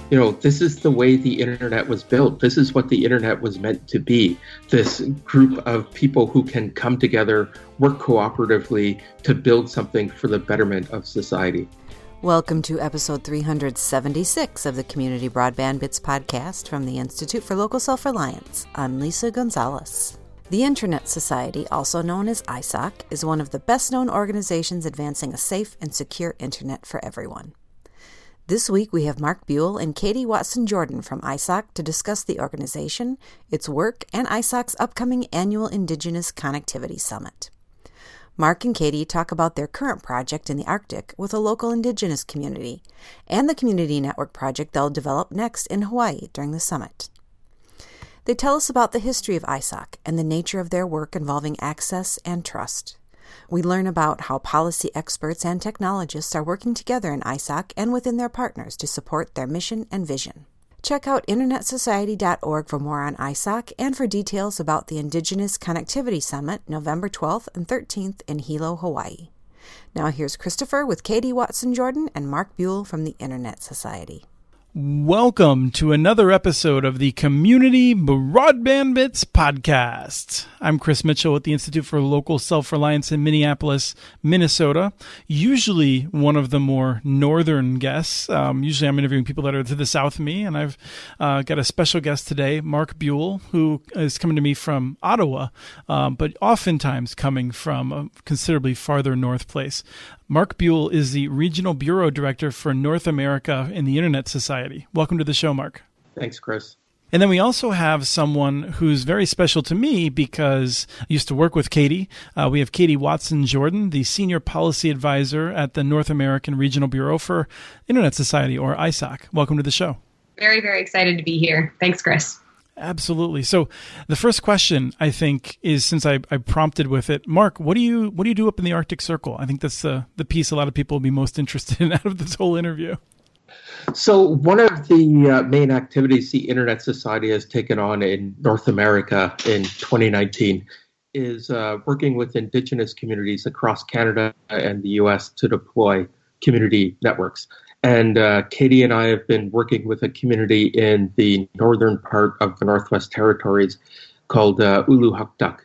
This is the way the internet was built. This is what the internet was meant to be. This group of people who can come together, work cooperatively to build something for the betterment of society. Welcome to episode 376 of the Community Broadband Bits podcast from the Institute for Local Self-Reliance. I'm Lisa Gonzalez. The Internet Society, also known as ISOC, is one of the best-known organizations advancing a safe and secure internet for everyone. This week, we have Mark Buell and Katie Watson-Jordan from ISOC to discuss the organization, its work, and ISOC's upcoming annual Indigenous Connectivity Summit. Mark and Katie talk about their current project in the Arctic with a local Indigenous community and the community network project they'll develop next in Hawaii during the summit. They tell us about the history of ISOC and the nature of their work involving access and trust. We learn about how policy experts and technologists are working together in ISOC and within their partners to support their mission and vision. Check out internetsociety.org for more on ISOC and for details about the Indigenous Connectivity Summit, November 12th and 13th in Hilo, Hawaii. Now here's Christopher with Katie Watson-Jordan and Mark Buell from the Internet Society. Welcome to another episode of the Community Broadband Bits podcast. I'm Chris Mitchell with the Institute for Local Self-Reliance in Minneapolis, Minnesota. Usually one of the more northern guests. Usually I'm interviewing people that are to the south of me, and I've got a special guest today, Mark Buell, who is coming to me from Ottawa, but oftentimes coming from a considerably farther north place. Mark Buell is the Regional Bureau Director for North America in the Internet Society. Welcome to the show, Mark. Thanks, Chris. And then we also have someone who's very special to me because I used to work with Katie. We have Katie Watson-Jordan, the Senior Policy Advisor at the North American Regional Bureau for Internet Society, or ISOC. Welcome to the show. Very, very excited to be here. Thanks, Chris. Absolutely. So the first question, I think, is, since I prompted with it, Mark, what do you do up in the Arctic Circle? I think that's the piece a lot of people will be most interested in out of this whole interview. So one of the main activities the Internet Society has taken on in North America in 2019 is working with Indigenous communities across Canada and the U.S. to deploy community networks. And Katie and I have been working with a community in the northern part of the Northwest Territories called Uluhaktuk.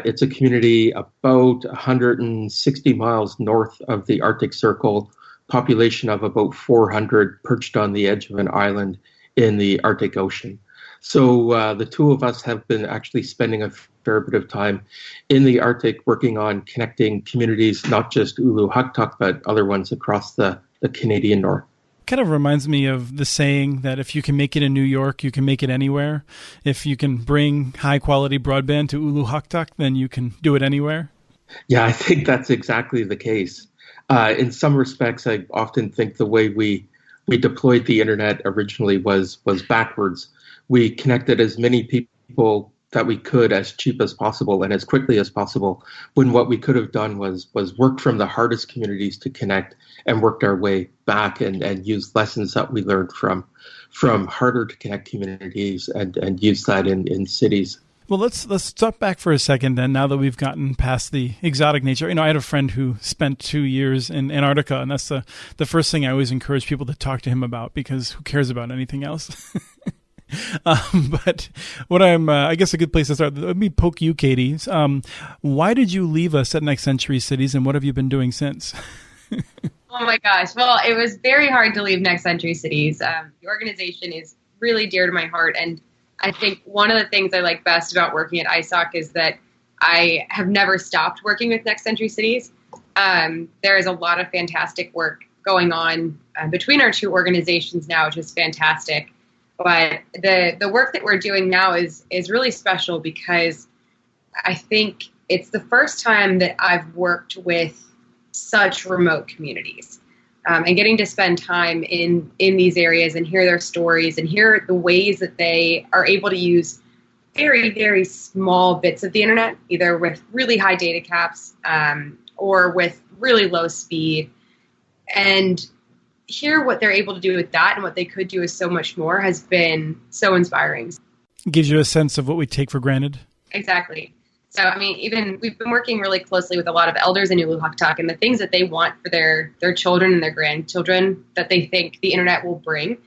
It's a community about 160 miles north of the Arctic Circle, population of about 400, perched on the edge of an island in the Arctic Ocean. So the two of us have been actually spending a fair bit of time in the Arctic working on connecting communities, not just Uluhaktuk, but other ones across the Canadian North. Kind of reminds me of the saying that if you can make it in New York, you can make it anywhere. If you can bring high-quality broadband to Uluhaktuk, then you can do it anywhere. Yeah, I think that's exactly the case. In some respects, I often think the way we deployed the internet originally was backwards. We connected as many people that we could as cheap as possible and as quickly as possible, when what we could have done was worked from the hardest communities to connect and worked our way back and used lessons that we learned from harder to connect communities and use that in cities. Well, let's step back for a second then, now that we've gotten past the exotic nature. I had a friend who spent 2 years in Antarctica, and that's the first thing I always encourage people to talk to him about, because who cares about anything else? But what I guess a good place to start, let me poke you, Katie. Why did you leave us at Next Century Cities, and what have you been doing since? Oh my gosh. Well, it was very hard to leave Next Century Cities. The organization is really dear to my heart. And I think one of the things I like best about working at ISOC is that I have never stopped working with Next Century Cities. There is a lot of fantastic work going on between our two organizations now, which is fantastic. But the work that we're doing now is really special because I think it's the first time that I've worked with such remote communities, and getting to spend time in these areas and hear their stories and hear the ways that they are able to use very, very small bits of the internet, either with really high data caps or with really low speed, and hear what they're able to do with that and what they could do with so much more has been so inspiring. It gives you a sense of what we take for granted. Exactly. So, even we've been working really closely with a lot of elders in Uluhaktuk, and the things that they want for their children and their grandchildren that they think the internet will bring.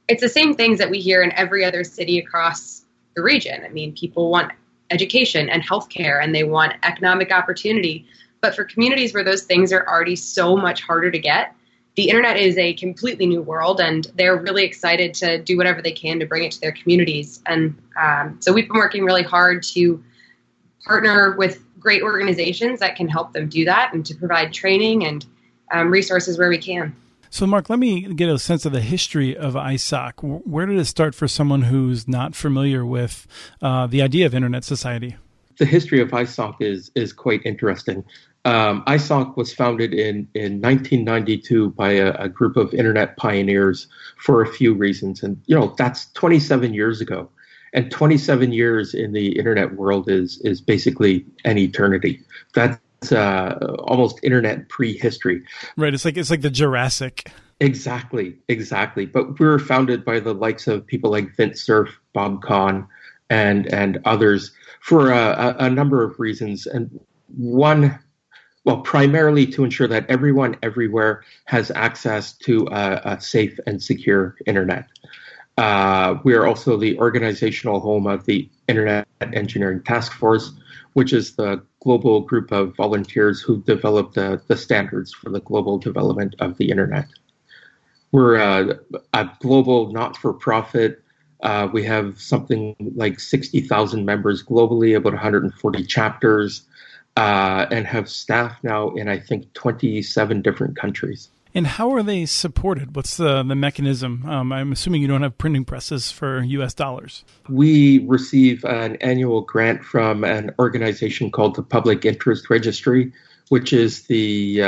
it's the same things that we hear in every other city across the region. I mean, people want education and healthcare, and they want economic opportunity. But for communities where those things are already so much harder to get, the internet is a completely new world, and they're really excited to do whatever they can to bring it to their communities. And so we've been working really hard to partner with great organizations that can help them do that and to provide training and resources where we can. So, Mark, let me get a sense of the history of ISOC. Where did it start for someone who's not familiar with the idea of Internet Society? The history of ISOC is quite interesting. ISOC was founded in 1992 by a group of internet pioneers for a few reasons. And, that's 27 years ago. And 27 years in the internet world is basically an eternity. That's almost internet prehistory. Right. It's like the Jurassic. Exactly. But we were founded by the likes of people like Vint Cerf, Bob Kahn, and others for a number of reasons. And primarily to ensure that everyone everywhere has access to a safe and secure internet. We are also the organizational home of the Internet Engineering Task Force, which is the global group of volunteers who developed the standards for the global development of the internet. We're a global not-for-profit. We have something like 60,000 members globally, about 140 chapters, and have staff now in, I think, 27 different countries. And how are they supported? What's the mechanism? I'm assuming you don't have printing presses for U.S. dollars. We receive an annual grant from an organization called the Public Interest Registry, which is the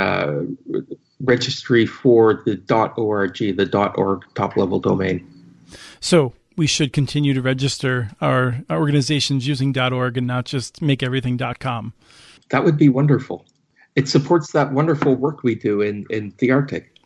registry for the .org, the .org top-level domain. So we should continue to register our organizations using .org and not just make everything .com. That would be wonderful. It supports that wonderful work we do in the Arctic.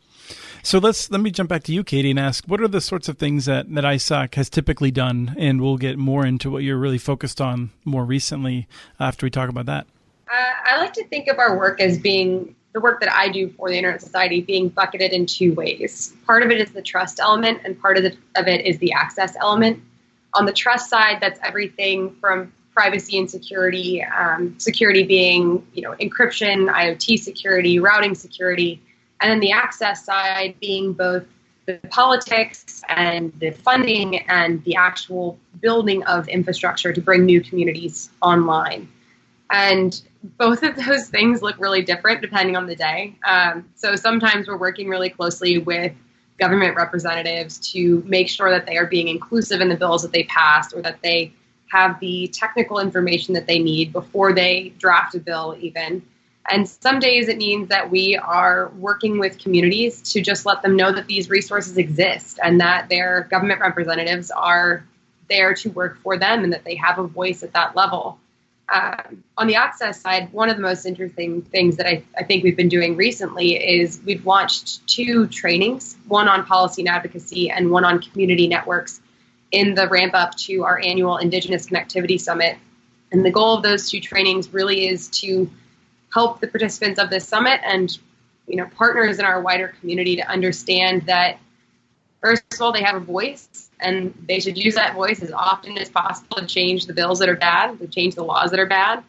So let me jump back to you, Katie, and ask, what are the sorts of things that ISOC has typically done? And we'll get more into what you're really focused on more recently after we talk about that. I like to think of our work as being the work that I do for the Internet Society being bucketed in two ways. Part of it is the trust element, and part of it is the access element. On the trust side, that's everything from privacy and security, security being, encryption, IoT security, routing security, and then the access side being both the politics and the funding and the actual building of infrastructure to bring new communities online. And both of those things look really different depending on the day. So sometimes we're working really closely with government representatives to make sure that they are being inclusive in the bills that they pass, or that they have the technical information that they need before they draft a bill even. And some days it means that we are working with communities to just let them know that these resources exist and that their government representatives are there to work for them and that they have a voice at that level. On the access side, one of the most interesting things that I think we've been doing recently is we've launched 2 trainings, one on policy and advocacy and one on community networks, in the ramp up to our annual Indigenous Connectivity Summit. And the goal of those 2 trainings really is to help the participants of this summit and partners in our wider community to understand that, first of all, they have a voice and they should use that voice as often as possible to change the bills that are bad, to change the laws that are bad.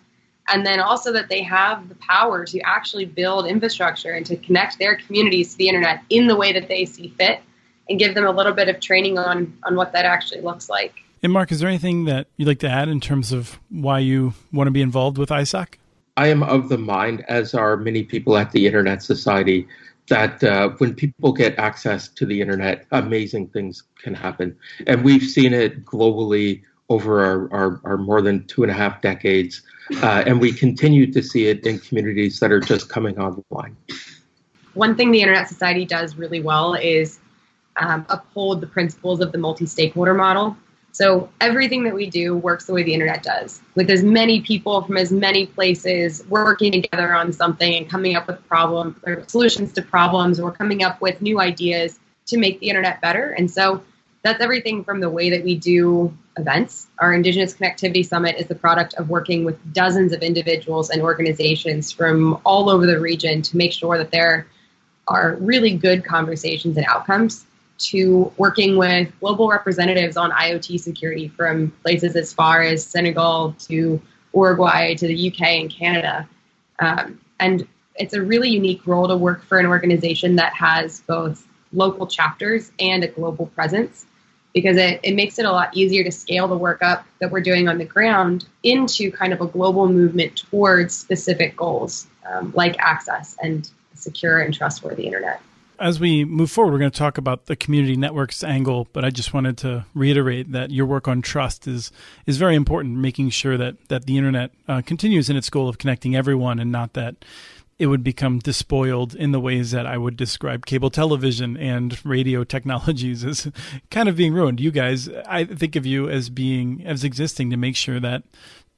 And then also that they have the power to actually build infrastructure and to connect their communities to the internet in the way that they see fit, and give them a little bit of training on what that actually looks like. And Mark, is there anything that you'd like to add in terms of why you want to be involved with ISOC? I am of the mind, as are many people at the Internet Society, that when people get access to the internet, amazing things can happen. And we've seen it globally over our more than 2.5 decades. And we continue to see it in communities that are just coming online. One thing the Internet Society does really well is uphold the principles of the multi-stakeholder model. So everything that we do works the way the internet does, with as many people from as many places working together on something and coming up with problems or solutions to problems, or coming up with new ideas to make the internet better. And so that's everything from the way that we do events. Our Indigenous Connectivity Summit is the product of working with dozens of individuals and organizations from all over the region to make sure that there are really good conversations and outcomes. to working with global representatives on IoT security from places as far as Senegal to Uruguay to the UK and Canada. And it's a really unique role to work for an organization that has both local chapters and a global presence, because it makes it a lot easier to scale the work up that we're doing on the ground into kind of a global movement towards specific goals, like access and a secure and trustworthy internet. As we move forward, we're going to talk about the community networks angle, but I just wanted to reiterate that your work on trust is very important, making sure that the internet continues in its goal of connecting everyone, and not that it would become despoiled in the ways that I would describe cable television and radio technologies as kind of being ruined. You guys, I think of you as existing to make sure that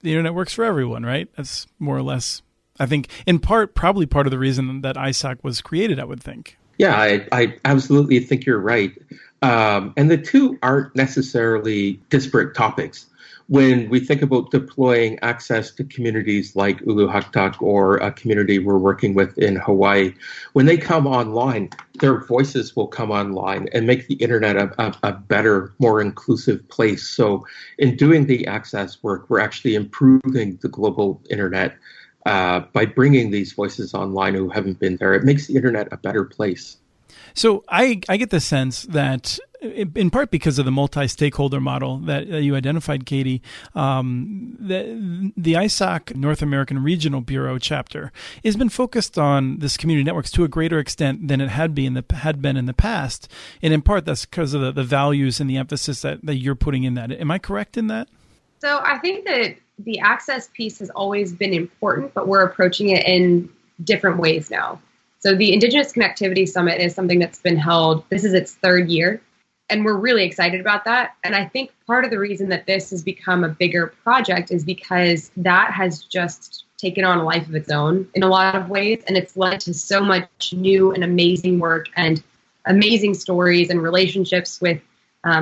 the internet works for everyone, right? That's more or less, I think, in part, probably part of the reason that ISOC was created, I would think. Yeah, I absolutely think you're right. And the two aren't necessarily disparate topics. When we think about deploying access to communities like Uluhaktak or a community we're working with in Hawaii, when they come online, their voices will come online and make the internet a better, more inclusive place. So in doing the access work, we're actually improving the global internet by bringing these voices online who haven't been there. It makes the internet a better place. So I get the sense that, in part because of the multi-stakeholder model that you identified, Katie, the ISOC North American Regional Bureau chapter has been focused on this community networks to a greater extent than it had been in the past. And in part, that's because of the values and the emphasis that you're putting in that. Am I correct in that? So I think that the access piece has always been important, but we're approaching it in different ways now. So the Indigenous Connectivity Summit is something that's been held. This is its third year, and we're really excited about that. And I think part of the reason that this has become a bigger project is because that has just taken on a life of its own in a lot of ways, and it's led to so much new and amazing work and amazing stories and relationships with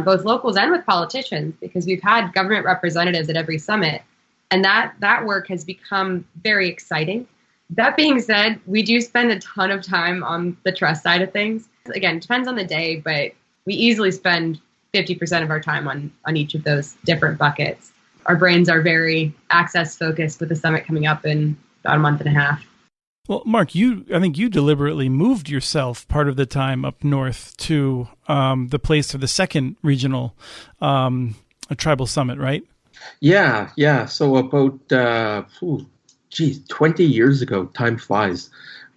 both locals and with politicians, because we've had government representatives at every summit. And that work has become very exciting. That being said, we do spend a ton of time on the trust side of things. Again, it depends on the day, but we easily spend 50% of our time on each of those different buckets. Our brains are very access focused with the summit coming up in about a month and a half. Well, Mark, I think you deliberately moved yourself part of the time up north to the place of the second regional tribal summit, right? Yeah. So about 20 years ago, time flies.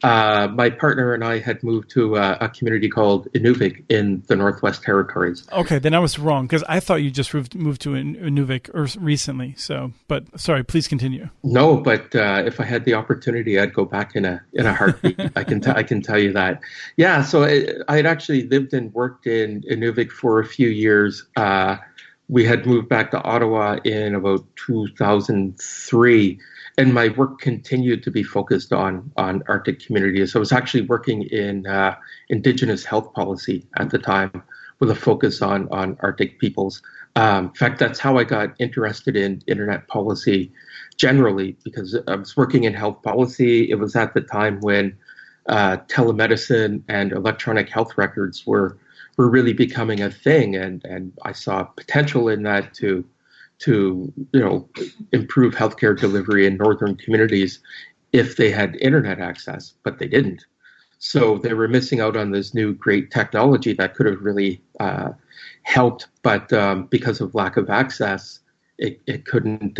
My partner and I had moved to a community called Inuvik in the Northwest Territories. Okay, then I was wrong, because I thought you just moved to Inuvik recently. So, but sorry, please continue. No, but if I had the opportunity, I'd go back in a heartbeat. I can tell you that. Yeah, so I had actually lived and worked in Inuvik for a few years. We had moved back to Ottawa in about 2003. And my work continued to be focused on Arctic communities. So I was actually working in Indigenous health policy at the time, with a focus on Arctic peoples. In fact, that's how I got interested in internet policy generally, because I was working in health policy. It was at the time when telemedicine and electronic health records were really becoming a thing, and I saw potential in that to improve healthcare delivery in northern communities if they had internet access, but they didn't. So they were missing out on this new great technology that could have really helped, but because of lack of access, it couldn't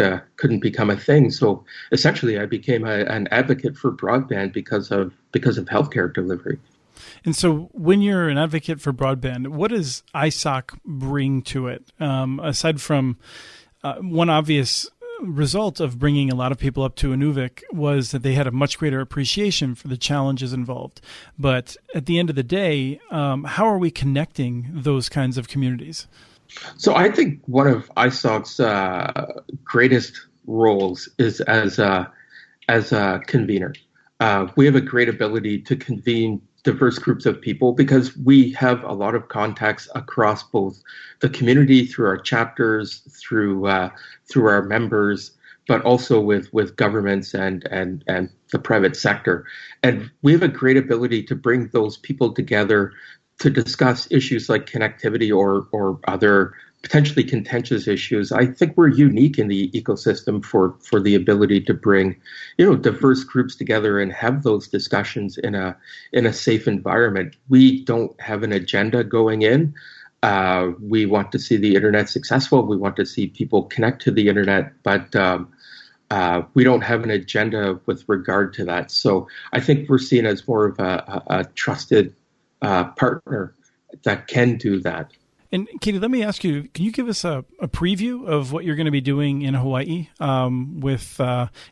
become a thing. So essentially, I became an advocate for broadband because of healthcare delivery. And so when you're an advocate for broadband, what does ISOC bring to it, aside from one obvious result of bringing a lot of people up to Inuvik was that they had a much greater appreciation for the challenges involved. But at the end of the day, how are we connecting those kinds of communities? So I think one of ISOC's greatest roles is as a convener. We have a great ability to convene diverse groups of people because we have a lot of contacts across both the community, through our chapters, through our members, but also with governments and the private sector. And we have a great ability to bring those people together to discuss issues like connectivity or other potentially contentious issues. I think we're unique in the ecosystem for the ability to bring, diverse groups together and have those discussions in a safe environment. We don't have an agenda going in. We want to see the internet successful. We want to see people connect to the internet, but we don't have an agenda with regard to that. So I think we're seen as more of a trusted partner that can do that. And Katie, let me ask you, can you give us a preview of what you're going to be doing in Hawaii with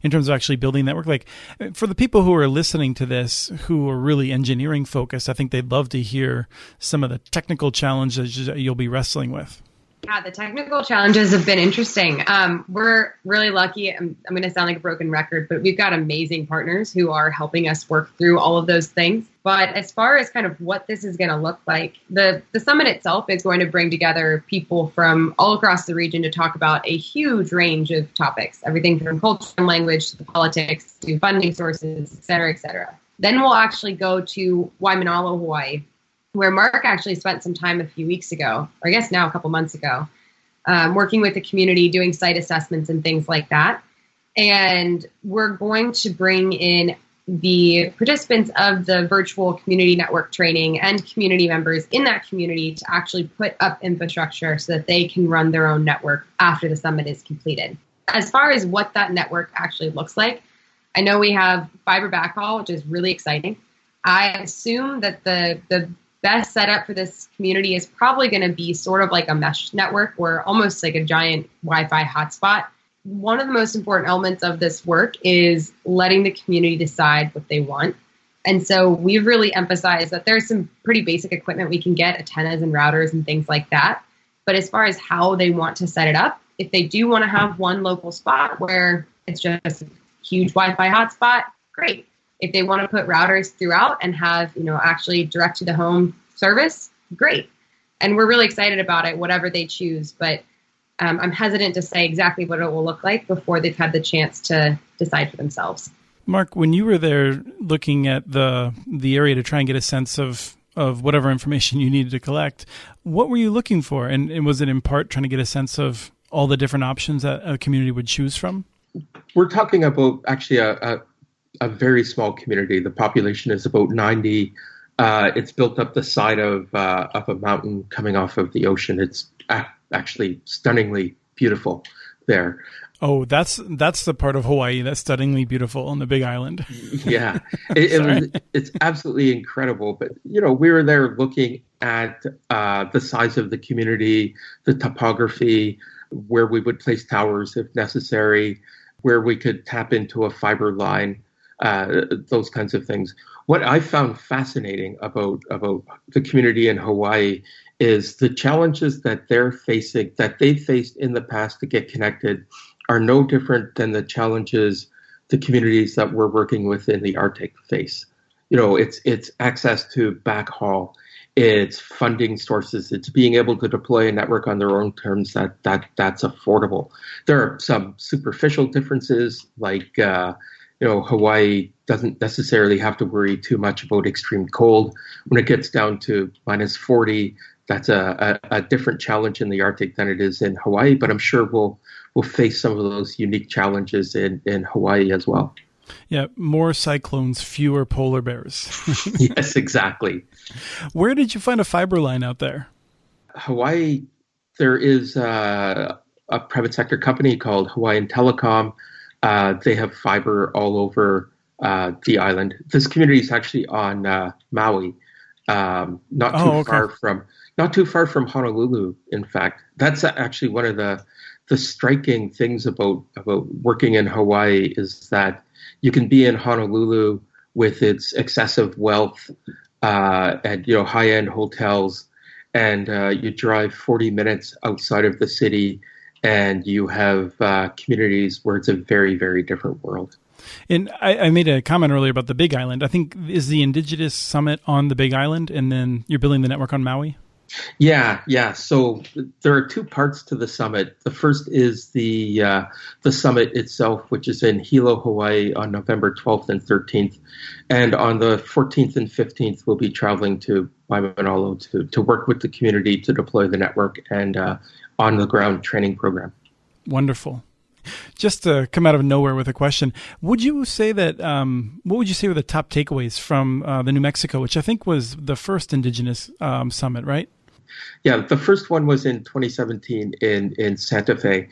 in terms of actually building network? Like, for the people who are listening to this who are really engineering focused, I think they'd love to hear some of the technical challenges that you'll be wrestling with. Yeah, the technical challenges have been interesting. We're really lucky. I'm going to sound like a broken record, but we've got amazing partners who are helping us work through all of those things. But as far as kind of what this is going to look like, the summit itself is going to bring together people from all across the region to talk about a huge range of topics, everything from culture and language to politics to funding sources, et cetera, et cetera. Then we'll actually go to Waimanalo, Hawaii, where Mark actually spent some time a few weeks ago, or I guess now a couple months ago, working with the community, doing site assessments and things like that. And we're going to bring in the participants of the virtual community network training and community members in that community to actually put up infrastructure so that they can run their own network after the summit is completed. As far as what that network actually looks like, I know we have fiber backhaul, which is really exciting. I assume that the best setup for this community is probably going to be sort of like a mesh network or almost like a giant Wi-Fi hotspot. One of the most important elements of this work is letting the community decide what they want. And so we've really emphasized that there's some pretty basic equipment we can get, antennas and routers and things like that. But as far as how they want to set it up, if they do want to have one local spot where it's just a huge Wi-Fi hotspot, great. If they want to put routers throughout and have, actually direct to the home service, great. And we're really excited about it, whatever they choose. But I'm hesitant to say exactly what it will look like before they've had the chance to decide for themselves. Mark, when you were there looking at the area to try and get a sense of whatever information you needed to collect, what were you looking for? And was it in part trying to get a sense of all the different options that a community would choose from? We're talking about actually a very small community. The population is about 90. It's built up the side of a mountain coming off of the ocean. It's actually stunningly beautiful there. Oh, that's the part of Hawaii that's stunningly beautiful on the Big Island. Yeah, it's absolutely incredible. But, we were there looking at the size of the community, the topography, where we would place towers if necessary, where we could tap into a fiber line, those kinds of things. What I found fascinating about the community in Hawaii is the challenges that they're facing, that they faced in the past to get connected, are no different than the challenges the communities that we're working with in the Arctic face. It's access to backhaul, it's funding sources, it's being able to deploy a network on their own terms that's affordable. There are some superficial differences, like Hawaii doesn't necessarily have to worry too much about extreme cold. When it gets down to minus 40, that's a different challenge in the Arctic than it is in Hawaii. But I'm sure we'll face some of those unique challenges in Hawaii as well. Yeah, more cyclones, fewer polar bears. Yes, exactly. Where did you find a fiber line out there? Hawaii, there is a private sector company called Hawaiian Telecom. They have fiber all over the island. This community is actually on Maui, not too far from Honolulu. In fact, that's actually one of the striking things about working in Hawaii is that you can be in Honolulu with its excessive wealth and high-end hotels, and you drive 40 minutes outside of the city, and you have communities where it's a very, very different world. And I made a comment earlier about the Big Island. I think, is the Indigenous Summit on the Big Island, and then you're building the network on Maui? Yeah. So there are two parts to the summit. The first is the summit itself, which is in Hilo, Hawaii on November 12th and 13th. And on the 14th and 15th, we'll be traveling to Manalo to work with the community to deploy the network and on-the-ground training program. Wonderful. Just to come out of nowhere with a question, would you say that, what would you say were the top takeaways from the New Mexico, which I think was the first Indigenous summit, right? Yeah, the first one was in 2017 in Santa Fe.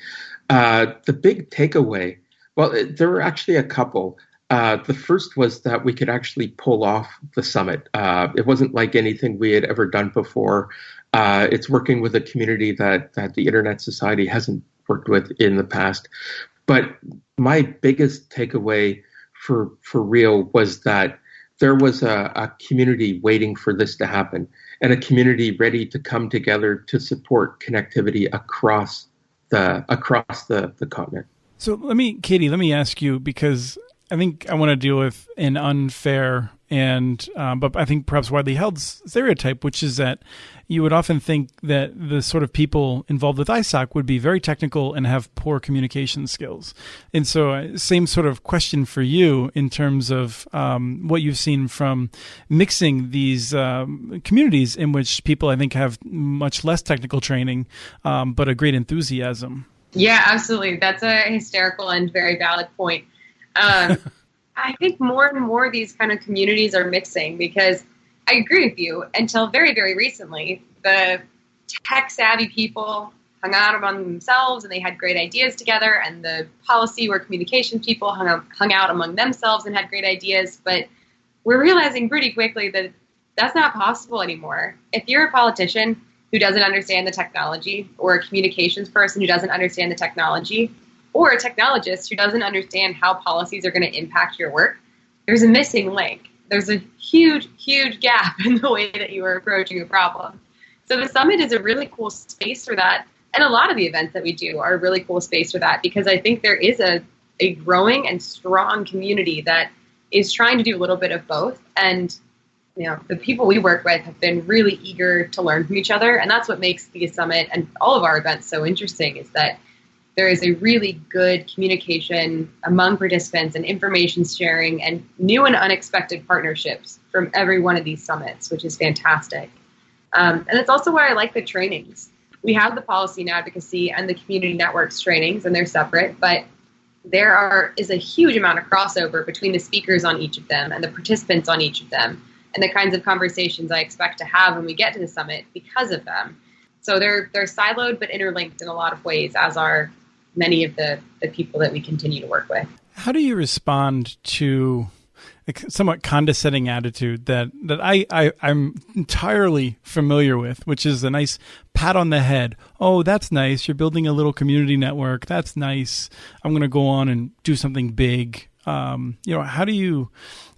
The big takeaway, well, there were actually a couple. The first was that we could actually pull off the summit. It wasn't like anything we had ever done before. It's working with a community that the Internet Society hasn't worked with in the past. But my biggest takeaway for real was that there was a community waiting for this to happen, and a community ready to come together to support connectivity across the continent. So Katie, let me ask you, because I think I want to deal with an unfair and but I think perhaps widely held stereotype, which is that you would often think that the sort of people involved with ISOC would be very technical and have poor communication skills. And so same sort of question for you in terms of what you've seen from mixing these communities in which people, I think, have much less technical training, but a great enthusiasm. Yeah, absolutely. That's a hysterical and very valid point. I think more and more these kind of communities are mixing, because I agree with you. Until very, very recently, the tech-savvy people hung out among themselves and they had great ideas together, and the policy or communication people hung out among themselves and had great ideas. But we're realizing pretty quickly that that's not possible anymore. If you're a politician who doesn't understand the technology, or a communications person who doesn't understand the technology, or a technologist who doesn't understand how policies are going to impact your work, there's a missing link. There's a huge, huge gap in the way that you are approaching a problem. So the summit is a really cool space for that. And a lot of the events that we do are a really cool space for that, because I think there is a growing and strong community that is trying to do a little bit of both. And the people we work with have been really eager to learn from each other. And that's what makes the summit and all of our events so interesting, is that there is a really good communication among participants and information sharing and new and unexpected partnerships from every one of these summits, which is fantastic. And that's also why I like the trainings. We have the policy and advocacy and the community networks trainings, and they're separate, but there is a huge amount of crossover between the speakers on each of them and the participants on each of them, and the kinds of conversations I expect to have when we get to the summit because of them. So they're siloed but interlinked in a lot of ways, as are many of the people that we continue to work with. How do you respond to a somewhat condescending attitude that I'm entirely familiar with, which is a nice pat on the head? Oh, that's nice. You're building a little community network. That's nice. I'm going to go on and do something big. How do you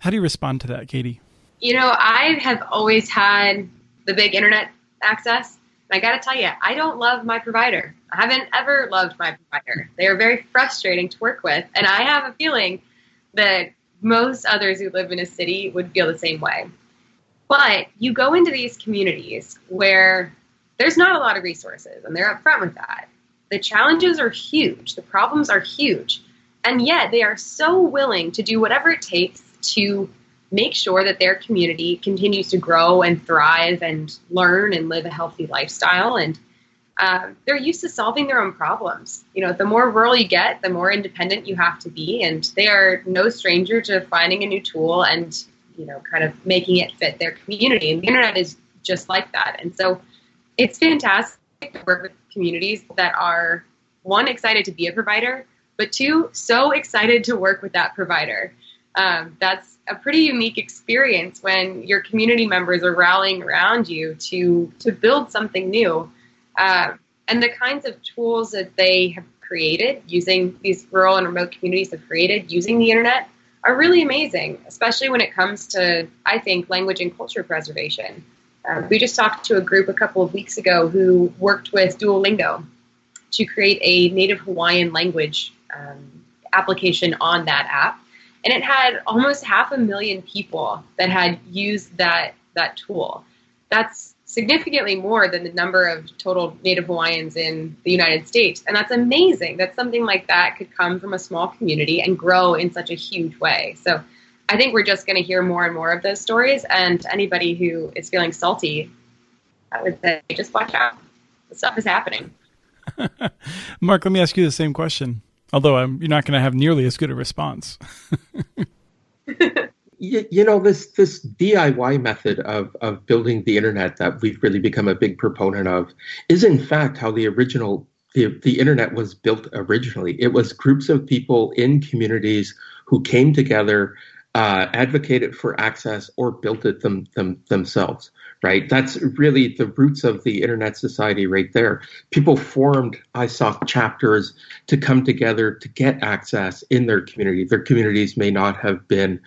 respond to that, Katie? I have always had the big internet access. And I got to tell you, I don't love my provider. I haven't ever loved my provider. They are very frustrating to work with. And I have a feeling that most others who live in a city would feel the same way. But you go into these communities where there's not a lot of resources, and they're upfront with that. The challenges are huge. The problems are huge. And yet they are so willing to do whatever it takes to make sure that their community continues to grow and thrive and learn and live a healthy lifestyle. And they're used to solving their own problems. The more rural you get, the more independent you have to be. And they are no stranger to finding a new tool and, kind of making it fit their community. And the internet is just like that. And so it's fantastic to work with communities that are, one, excited to be a provider, but two, so excited to work with that provider. That's a pretty unique experience when your community members are rallying around you to build something new. And the kinds of tools that they have created using these rural and remote communities have created using the internet are really amazing, especially when it comes to, I think, language and culture preservation. We just talked to a group a couple of weeks ago who worked with Duolingo to create a native Hawaiian language application on that app. And it had almost 500,000 people that had used that tool. That's significantly more than the number of total native Hawaiians in the United States. And that's amazing that something like that could come from a small community and grow in such a huge way. So I think we're just going to hear more and more of those stories. And anybody who is feeling salty, I would say, just watch out. This stuff is happening. Mark, let me ask you the same question. Although you're not going to have nearly as good a response. This DIY method of building the internet that we've really become a big proponent of is in fact how the internet was built originally. It was groups of people in communities who came together, advocated for access, or built it themselves. Right? That's really the roots of the Internet Society right there. People formed ISOC chapters to come together to get access in their community. Their communities may not have been,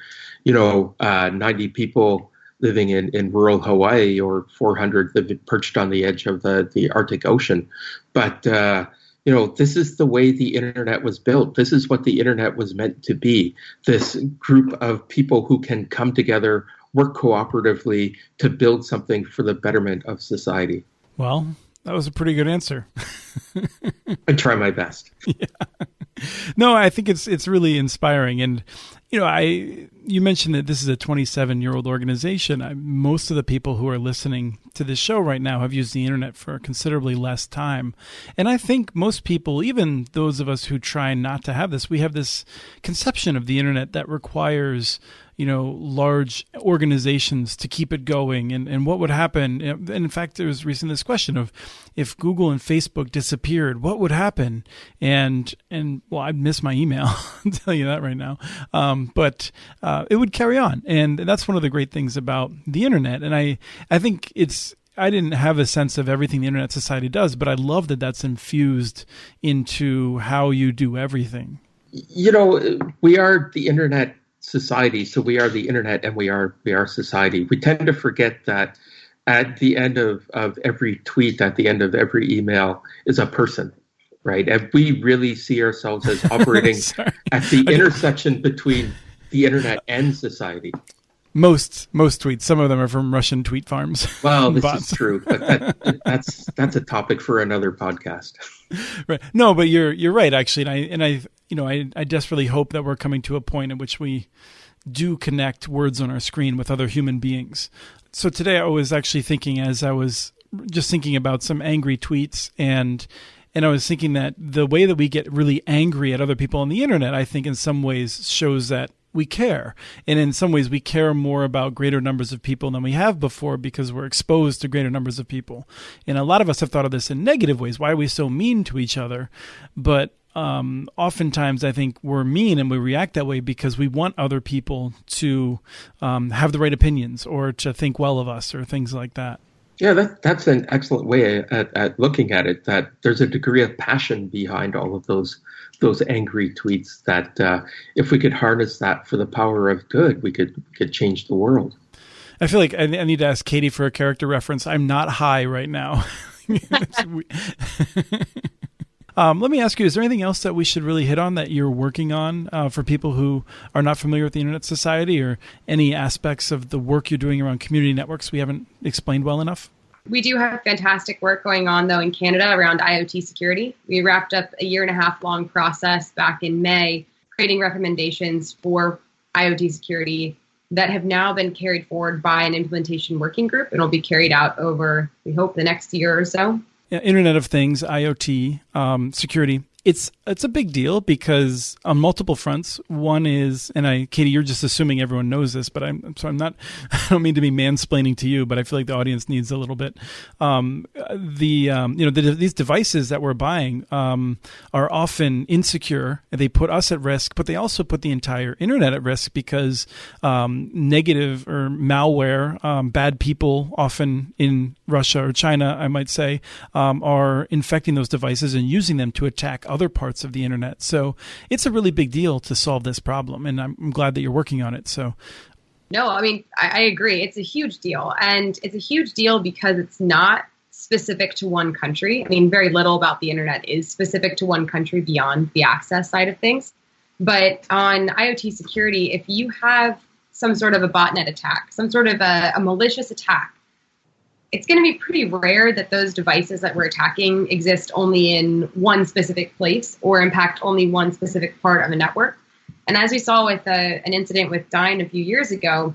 90 people living in rural Hawaii or 400 living perched on the edge of the Arctic Ocean. But, this is the way the Internet was built. This is what the Internet was meant to be. This group of people who can come together, work cooperatively to build something for the betterment of society. Well, that was a pretty good answer. I try my best. Yeah. No, I think it's really inspiring. And, you mentioned that this is a 27-year-old organization. Most of the people who are listening to this show right now have used the internet for considerably less time. And I think most people, even those of us who try not to have this, we have this conception of the internet that requires large organizations to keep it going, and what would happen. And in fact, there was recently this question of if Google and Facebook disappeared, what would happen? And well, I'd miss my email. I'll tell you that right now. But it would carry on, and that's one of the great things about the internet. And I think I didn't have a sense of everything the Internet Society does, but I love that that's infused into how you do everything. We are the Internet Society, so we are the internet and we are society. We tend to forget that at the end of every tweet, at the end of every email is a person, right? And we really see ourselves as operating at the intersection between the internet and society. Most tweets, some of them are from Russian tweet farms. Well, this is true, but that's a topic for another podcast. Right. No, but you're right, actually, and I desperately hope that we're coming to a point at which we do connect words on our screen with other human beings. So today I was actually thinking, as I was just thinking about some angry tweets, and I was thinking that the way that we get really angry at other people on the internet, I think in some ways shows that we care. And in some ways we care more about greater numbers of people than we have before because we're exposed to greater numbers of people. And a lot of us have thought of this in negative ways. Why are we so mean to each other? But oftentimes I think we're mean and we react that way because we want other people to have the right opinions or to think well of us or things like that. Yeah, that's an excellent way at looking at it, that there's a degree of passion behind all of those angry tweets that if we could harness that for the power of good, we could change the world. I feel like I need to ask Katie for a character reference. I'm not high right now. Let me ask you, is there anything else that we should really hit on that you're working on for people who are not familiar with the Internet Society, or any aspects of the work you're doing around community networks we haven't explained well enough? We do have fantastic work going on, though, in Canada around IoT security. We wrapped up a 1.5-year long process back in May, creating recommendations for IoT security that have now been carried forward by an implementation working group, and will be carried out over, we hope, the next year or so. Yeah, Internet of Things, IoT, security. It's a big deal because on multiple fronts. One is, and Katie, you're just assuming everyone knows this, but I'm not. I don't mean to be mansplaining to you, but I feel like the audience needs a little bit. These devices that we're buying are often insecure. They put us at risk, but they also put the entire internet at risk because negative or malware, bad people, often in Russia or China, I might say, are infecting those devices and using them to attack other parts of the internet. So it's a really big deal to solve this problem, and I'm glad that you're working on it. So, no, I mean, I agree. It's a huge deal, and it's a huge deal because it's not specific to one country. I mean, very little about the internet is specific to one country beyond the access side of things. But on IoT security, if you have some sort of a botnet attack, some sort of a malicious attack, it's going to be pretty rare that those devices that we're attacking exist only in one specific place or impact only one specific part of a network. And as we saw with an incident with Dyn a few years ago,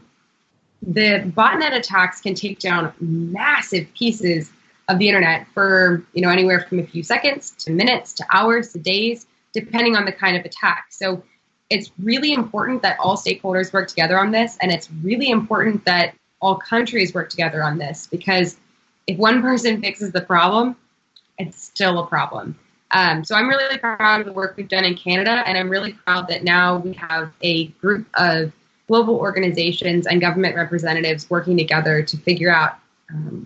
the botnet attacks can take down massive pieces of the internet for anywhere from a few seconds to minutes to hours to days, depending on the kind of attack. So it's really important that all stakeholders work together on this, and it's really important that all countries work together on this, because if one person fixes the problem, it's still a problem. So I'm really proud of the work we've done in Canada, and I'm really proud that now we have a group of global organizations and government representatives working together to figure out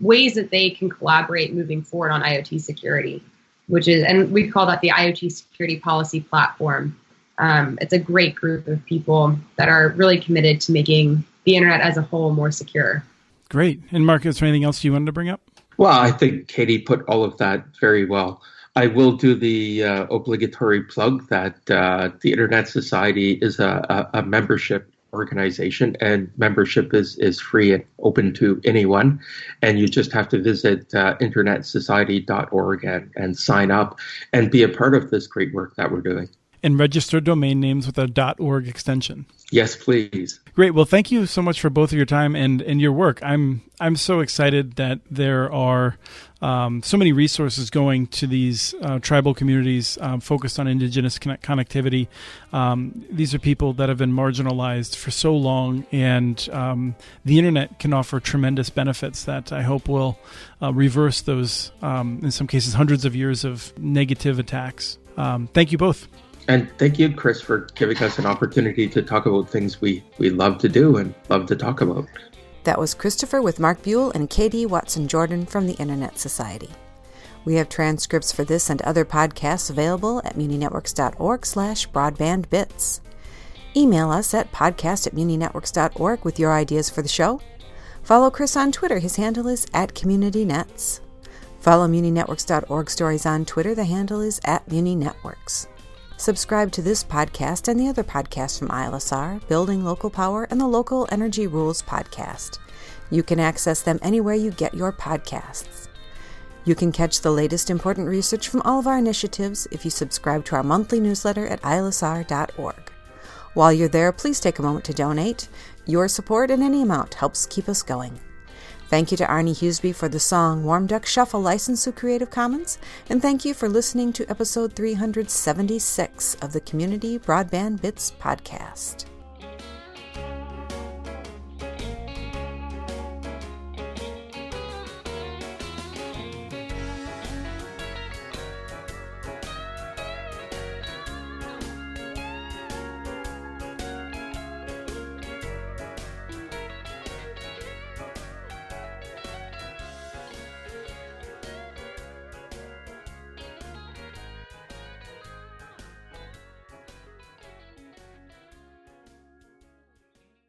ways that they can collaborate moving forward on IoT security, and we call that the IoT Security Policy Platform. It's a great group of people that are really committed to making the internet as a whole more secure. Great. And Mark, is there anything else you wanted to bring up? Well, I think Katie put all of that very well. I will do the obligatory plug that the Internet Society is a membership organization, and membership is free and open to anyone. And you just have to visit internetsociety.org and sign up and be a part of this great work that we're doing. And register domain names with a .org extension. Yes, please. Great. Well, thank you so much for both of your time and your work. I'm so excited that there are so many resources going to these tribal communities focused on indigenous connectivity. These are people that have been marginalized for so long, and the internet can offer tremendous benefits that I hope will reverse those, in some cases, hundreds of years of negative attacks. Thank you both. And thank you, Chris, for giving us an opportunity to talk about things we love to do and love to talk about. That was Christopher with Mark Buell and Katie Watson-Jordan from the Internet Society. We have transcripts for this and other podcasts available at muninetworks.org/broadbandbits. Email us at podcast@muninetworks.org with your ideas for the show. Follow Chris on Twitter. His handle is @CommunityNets. Follow muninetworks.org stories on Twitter. The handle is @muninetworks. Subscribe to this podcast and the other podcasts from ILSR, Building Local Power, and the Local Energy Rules podcast. You can access them anywhere you get your podcasts. You can catch the latest important research from all of our initiatives if you subscribe to our monthly newsletter at ilsr.org. While you're there, please take a moment to donate. Your support in any amount helps keep us going. Thank you to Arnie Huseby for the song Warm Duck Shuffle, licensed through Creative Commons, and thank you for listening to episode 376 of the Community Broadband Bits podcast.